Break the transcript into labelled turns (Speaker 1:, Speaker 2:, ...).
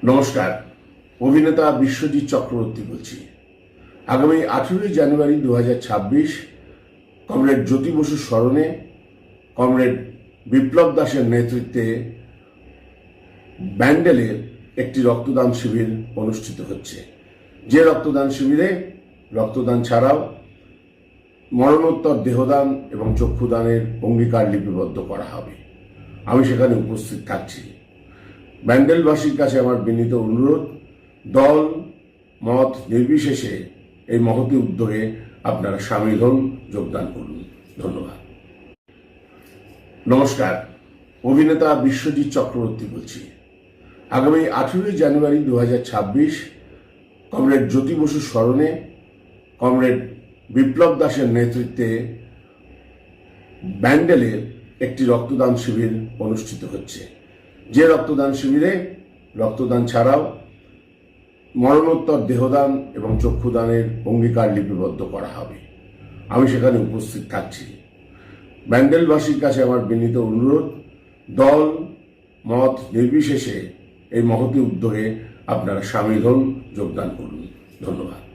Speaker 1: নমস্কার, অভিনেতা বিশ্বজিৎ চক্রবর্তী বলছি। আগামী 18 জানুয়ারি 2026 কমরেড জ্যোতি বসুর স্মরণে কমরেড বিপ্লব দাসের নেতৃত্বে ব্যান্ডেলে একটি রক্তদান শিবির অনুষ্ঠিত হচ্ছে। যে রক্তদান শিবিরে রক্তদান ছাড়াও মরণোত্তর দেহদান এবং চক্ষুদানের অঙ্গীকার লিপিবদ্ধ করা হবে। আমি সেখানে উপস্থিত থাকছি। ব্যান্ডেলবাসীর কাছে আমার বিনীত অনুরোধ, দল মত নির্বিশেষে এই মহতী উদ্যোগে আপনারা সামিল হন, যোগদান করুন। ধন্যবাদ। নমস্কার, অভিনেতা বিশ্বজিৎ চক্রবর্তী বলছি। আগামী 18 জানুয়ারি 2026 কমরেড জ্যোতি বসুর স্মরণে কমরেড বিপ্লব দাসের নেতৃত্বে ব্যান্ডেলে একটি রক্তদান শিবির অনুষ্ঠিত হচ্ছে। যে রক্তদান শিবিরে রক্তদান ছাড়াও মরণোত্তর দেহদান এবং চক্ষুদানের অঙ্গীকার লিপিবদ্ধ করা হবে। আমি সেখানে উপস্থিত থাকছি। ব্যান্ডেলবাসীর কাছে আমার বিনীত অনুরোধ, দল মত নির্বিশেষে এই মহতী উদ্যোগে আপনারা সামিল হন, যোগদান করুন। ধন্যবাদ।